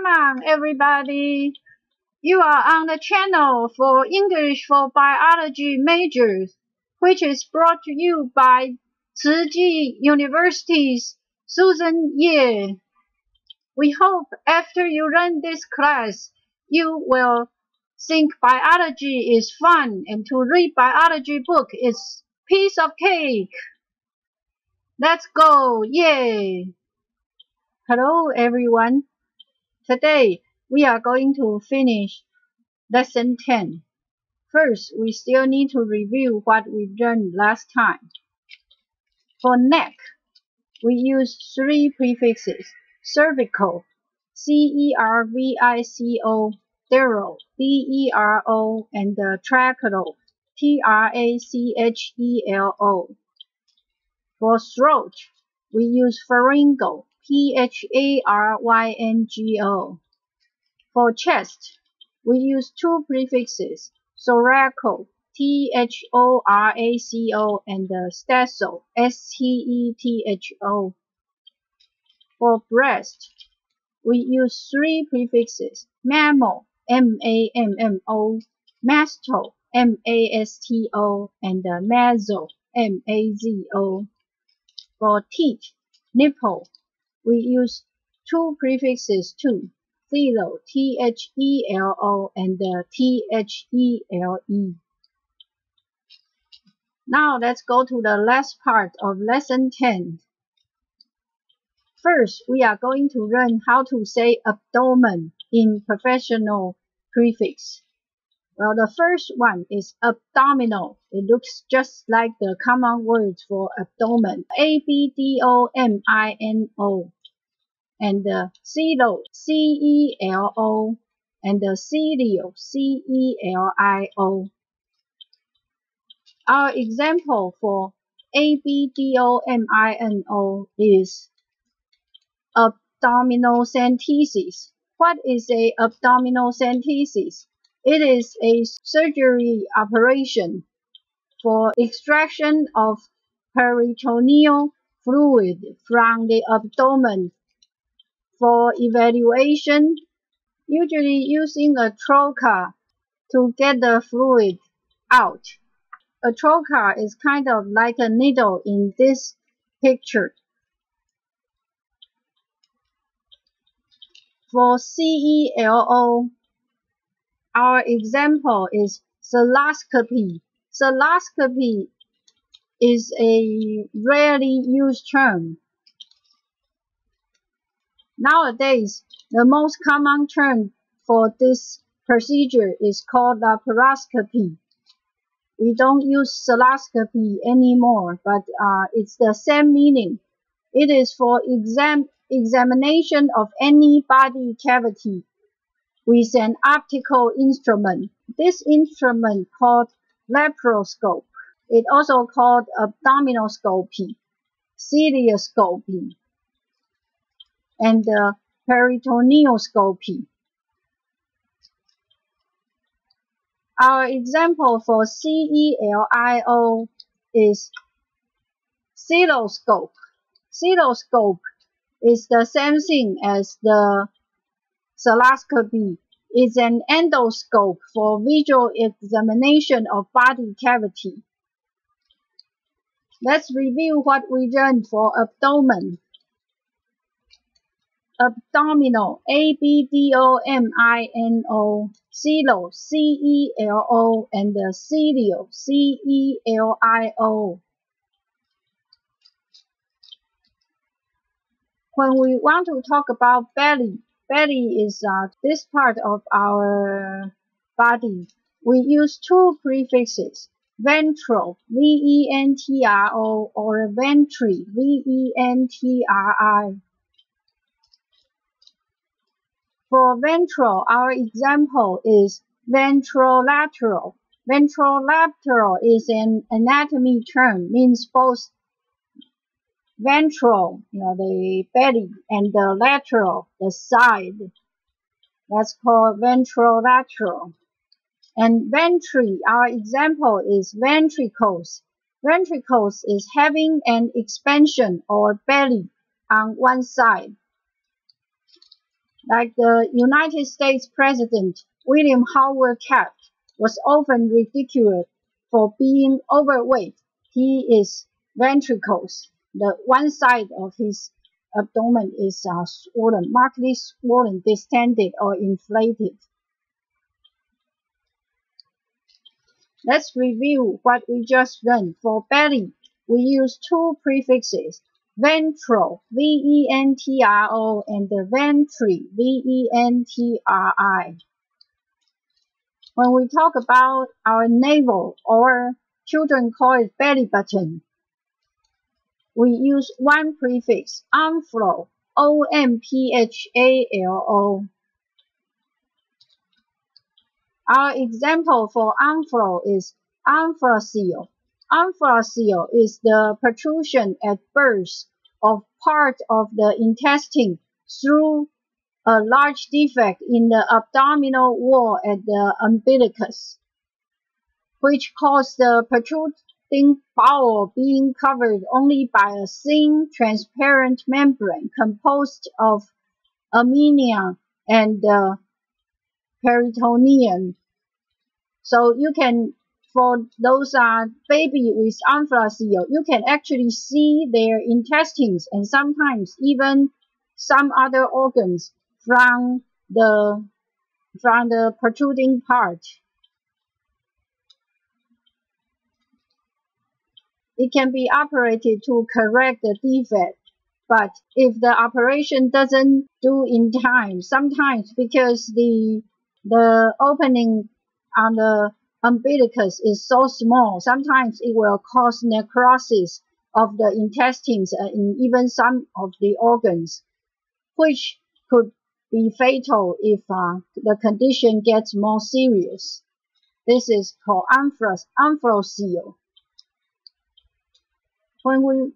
Come on, everybody. You are on the channel for English for Biology majors, which is brought to you by Cuticle University's Susan Ye. We hope after you learn this class, you will think biology is fun and to read biology book is piece of cake. Let's go, yay! Hello everyone. Today we are going to finish lesson 10. First, we still need to review what we learned last time. For neck, we use three prefixes: cervical, C-E-R-V-I-C-O, thero, D-E-R-O, and tracheal, T-R-A-C-H-E-L-O. For throat, we use pharyngeal, P-H-A-R-Y-N-G-O. For chest, we use two prefixes, thoraco, T-H-O-R-A-C-O, and steso, S-T-E-T-H-O. For breast, we use three prefixes, mammo, M-A-M-M-O, masto, M-A-S-T-O, and mazo, M-A-Z-O. For teeth, nipple, we use two prefixes too, thelo, T-H-E-L-O, and T-H-E-L-E. Now let's go to the last part of lesson 10. First, we are going to learn how to say abdomen in professional prefix. Well, the first one is abdominal. It looks just like the common words for abdomen, A-B-D-O-M-I-N-O. And celo, C-E-L-O, and celio, C-E-L-I-O. Our example for A-B-D-O-M-I-N-O is abdominocentesis. What is a abdominocentesis? It is a surgery operation for extraction of peritoneal fluid from the abdomen for evaluation, usually using a trocar to get the fluid out. A trocar is kind of like a needle in this picture. For CELO, our example is cystoscopy. Cystoscopy is a rarely used term. Nowadays, the most common term for this procedure is called laparoscopy. We don't use cystoscopy anymore, but it's the same meaning. It is for examination of any body cavity with an optical instrument. This instrument called laparoscope. It also called abdominoscopy, cilioscopy, and peritoneoscopy. Our example for CELIO is cystoscope. Cystoscope is the same thing as the cystoscopy. It's an endoscope for visual examination of body cavity. Let's review what we learned for abdomen. Abdominal, A-B-D-O-M-I-N-O, celo, C-E-L-O, and celio, C-E-L-I-O. When we want to talk about belly, belly is this part of our body. We use two prefixes, ventral, V-E-N-T-R-O, or ventri, V-E-N-T-R-I. For ventral, our example is ventrolateral. Ventrolateral is an anatomy term, means both ventral, the belly, and the lateral, the side. That's called ventrolateral. And ventri, our example is ventricles. Ventricles is having an expansion or belly on one side. Like the United States President William Howard Taft was often ridiculed for being overweight. His ventricles, the one side of his abdomen is swollen, markedly swollen, distended, or inflated. Let's review what we just learned. For belly, we use two prefixes, ventral, V-E-N-T-R-O, and the ventri, V-E-N-T-R-I. When we talk about our navel, or children call it belly button, we use one prefix, omphalo, O-M-P-H-A-L-O. Our example for omphalo is omphalocele. Omphalocele is the protrusion at birth of part of the intestine through a large defect in the abdominal wall at the umbilicus, which causes the protruding bowel being covered only by a thin, transparent membrane composed of amnion and peritoneum. So you can, for those baby with omphalocele, you can actually see their intestines and sometimes even some other organs from the protruding part. It can be operated to correct the defect, but if the operation doesn't do in time, sometimes because the opening on the umbilicus is so small, sometimes it will cause necrosis of the intestines and even some of the organs, which could be fatal if the condition gets more serious. This is called omphalocele. When we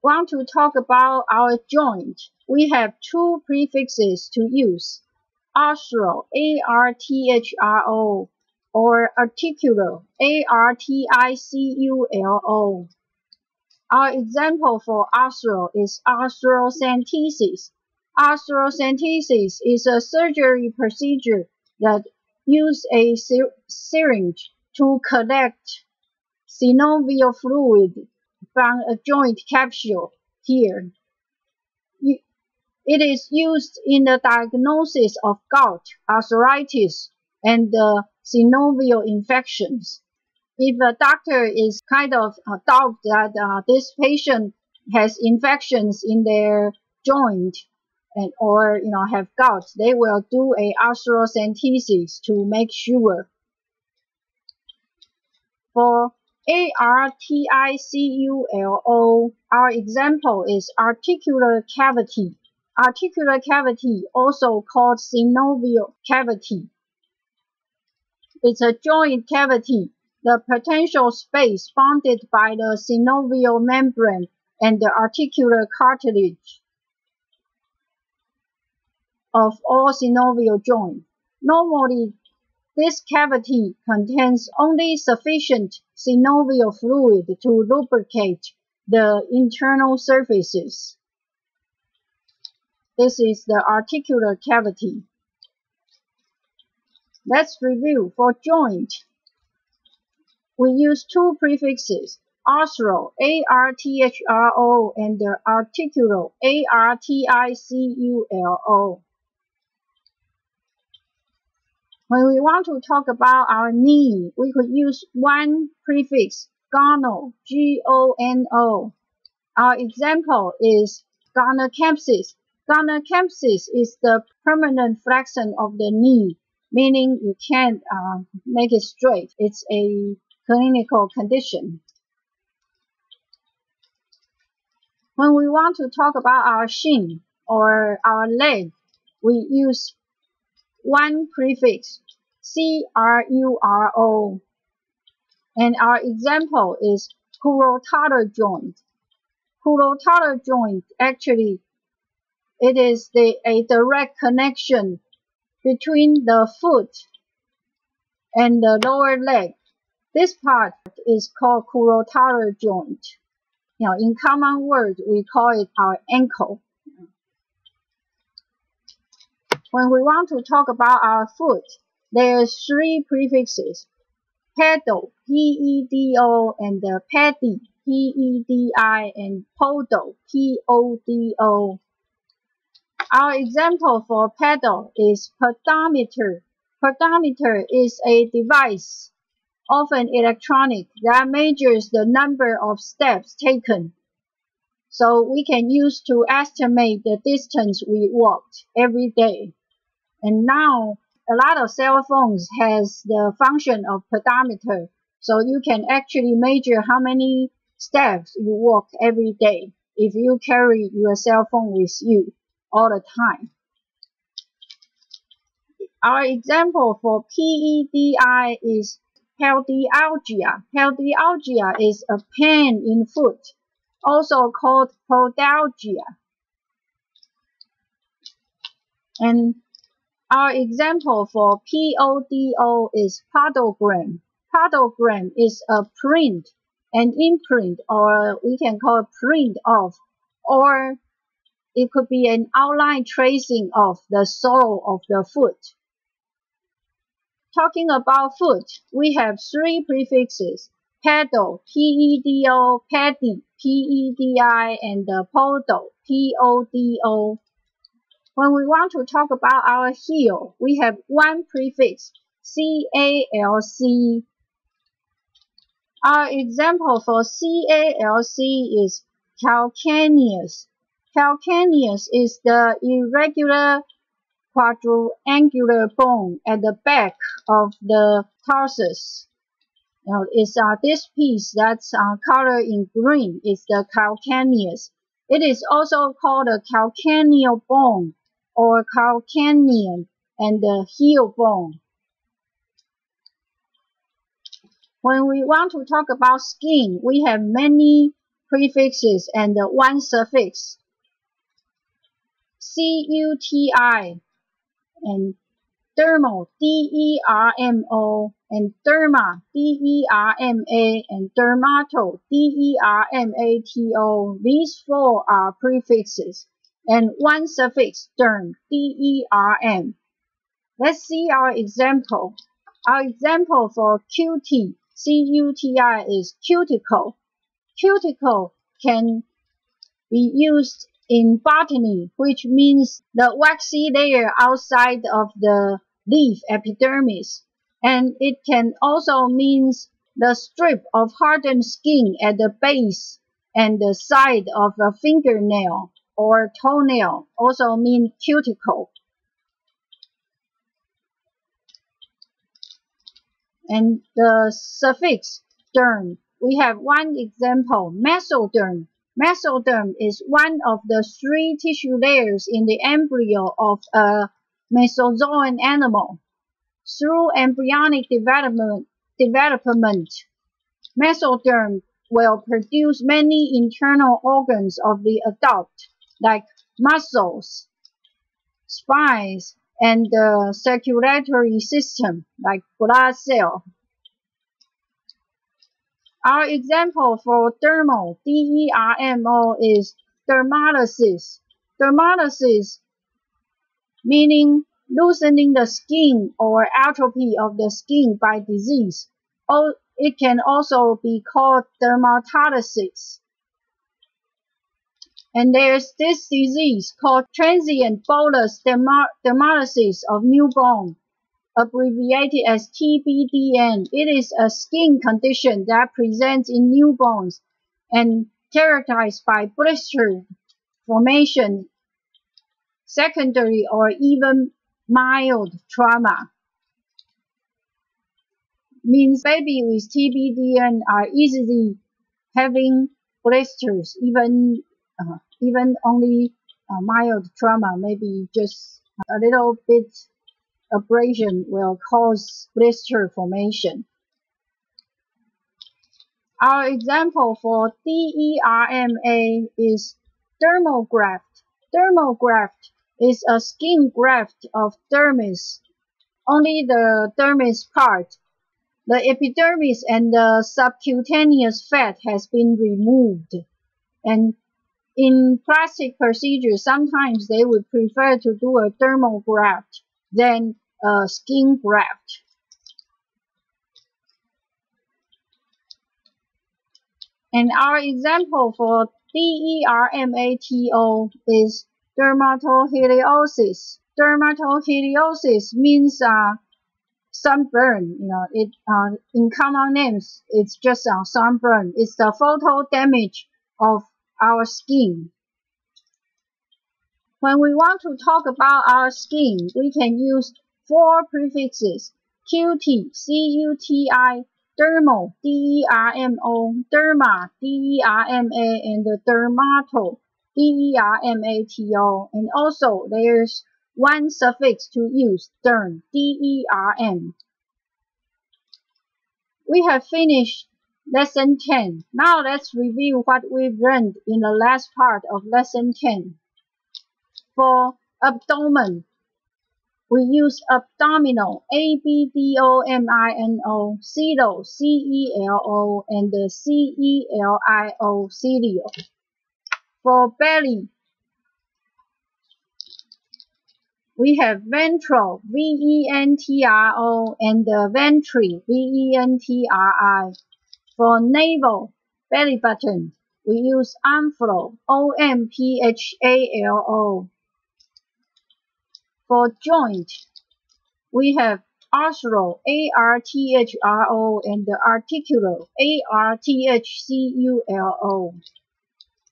want to talk about our joint, we have two prefixes to use, arthro, A-R-T-H-R-O, or articular, A-R-T-I-C-U-L-O. Our example for arthro is arthrocentesis. Arthrocentesis is a surgery procedure that uses a syringe to collect synovial fluid from a joint capsule here. It is used in the diagnosis of gout, arthritis, and synovial infections. If a doctor is kind of doubt that this patient has infections in their joint and or have gout, they will do a arthrocentesis to make sure. For A-R-T-I-C-U-L-O, our example is articular cavity. Articular cavity, also called synovial cavity. It's a joint cavity, the potential space bounded by the synovial membrane and the articular cartilage of all synovial joints. Normally, this cavity contains only sufficient synovial fluid to lubricate the internal surfaces. This is the articular cavity. Let's review. For joint, we use two prefixes, arthro, A-R-T-H-R-O, and the articular, A-R-T-I-C-U-L-O. When we want to talk about our knee, we could use one prefix, gono, G-O-N-O. Our example is gonocempsis. Gonocempsis is the permanent flexion of the knee, meaning you can't make it straight. It's a clinical condition. When we want to talk about our shin or our leg, we use one prefix, C-R-U-R-O. And our example is curotator joint. Curotator joint, actually, it is a direct connection between the foot and the lower leg. This part is called curotator joint. In common words, we call it our ankle. When we want to talk about our foot, there's 3 prefixes: pedo, P-E-D-O, and pedi, P-E-D-I, and podo, P-O-D-O. Our example for pedo is Photometer. Photometer is a device, often electronic, that measures the number of steps taken. So we can use to estimate the distance we walked every day. And now a lot of cell phones has the function of pedometer, so you can actually measure how many steps you walk every day if you carry your cell phone with you all the time. Our example for PEDI is pedalgia. Pedalgia is a pain in foot, also called podalgia. And our example for PODO is podogram. Podogram is a print, an imprint, or we can call it print of, or it could be an outline tracing of the sole of the foot. Talking about foot, we have 3 prefixes: pedo, P-E-D-O, pedi, P-E-D-I, and podo, P-O-D-O. When we want to talk about our heel, we have 1 prefix, C-A-L-C. Our example for C-A-L-C is calcaneus. Calcaneus is the irregular quadrangular bone at the back of the tarsus. Now, it's this piece that's colored in green is the calcaneus. It is also called a calcaneal bone or calcanean and the heel bone. When we want to talk about skin, we have many prefixes and 1 suffix. C-U-T-I and dermal, D-E-R-M-O, and derma, D-E-R-M-A, and dermato, D-E-R-M-A-T-O. These 4 are prefixes, and 1 suffix, derm, D-E-R-M. Let's see our example. Our example for cutie, C-U-T-I, is cuticle. Cuticle can be used in botany, which means the waxy layer outside of the leaf epidermis, and it can also mean the strip of hardened skin at the base and the side of a fingernail or toenail, also mean cuticle. And the suffix derm, we have 1 example, mesoderm. Mesoderm is one of the 3 tissue layers in the embryo of a Mesozoan animal. Through embryonic development, mesoderm will produce many internal organs of the adult, like muscles, spines, and the circulatory system, like blood cell. Our example for dermal, D-E-R-M-O, is dermatosis. Dermatosis meaning loosening the skin or atrophy of the skin by disease. It can also be called dermatosis. And there's this disease called transient bullous dermatosis of newborn, abbreviated as TBDN. It is a skin condition that presents in newborns and characterized by blister formation, secondary or even mild trauma. Means baby with TBDN are easily having blisters, even only mild trauma, maybe just a little bit abrasion will cause blister formation. Our example for DERMA is dermal graft. Dermal graft is a skin graft of dermis, only the dermis part. The epidermis and the subcutaneous fat has been removed, and in plastic procedures, sometimes they would prefer to do a dermal graft than a skin graft. And our example for DERMATO is dermatoheliosis. Dermatoheliosis means sunburn. In common names, it's just sunburn. It's the photo damage of our skin. When we want to talk about our skin, we can use 4 prefixes: cutie, C-U-T-I, dermal, D-E-R-M-O, derma, D-E-R-M-A, and dermato, D-E-R-M-A-T-O. And also there's one suffix to use, derm, D-E-R-M. We have finished Lesson 10. Now let's review what we've learned in the last part of Lesson 10. For abdomen, we use abdominal, A-B-D-O-M-I-N-O, celo, C-E-L-O, and C-E-L-I-O, celio. For belly, we have ventral, V-E-N-T-R-O, and ventri, V-E-N-T-R-I. For navel, belly button, we use omphalo, O-M-P-H-A-L-O. For joint, we have arthro, A-R-T-H-R-O, and articular, A-R-T-H-C-U-L-O.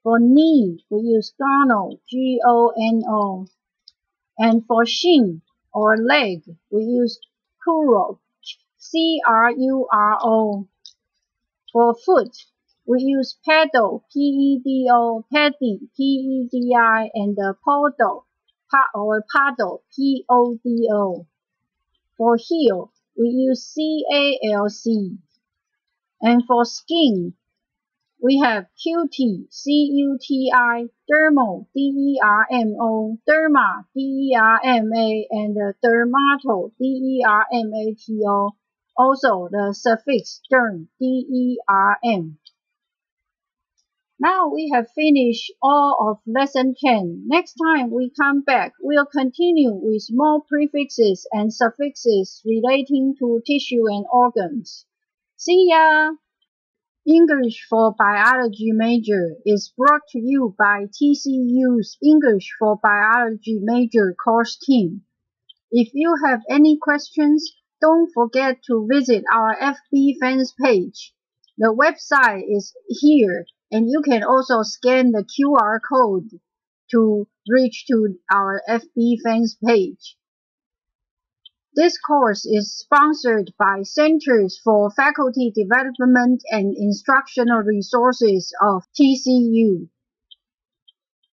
For knee, we use gono, G-O-N-O. And for shin, or leg, we use curo, C-R-U-R-O. For foot, we use pedo, P-E-D-O, pedi, P-E-D-I, and podo, paddle, P-O-D-O. For heel, we use C-A-L-C. And for skin, we have cutie, C-U-T-I, dermal, D-E-R-M-O, derma, D-E-R-M-A, and dermato, D-E-R-M-A-T-O. Also the suffix derm, D-E-R-M. Now we have finished all of Lesson 10. Next time we come back, we'll continue with more prefixes and suffixes relating to tissue and organs. See ya! English for Biology Major is brought to you by TCU's English for Biology Major course team. If you have any questions, don't forget to visit our FB fans page. The website is here, and you can also scan the QR code to reach to our FB fans page. This course is sponsored by Centers for Faculty Development and Instructional Resources of TCU.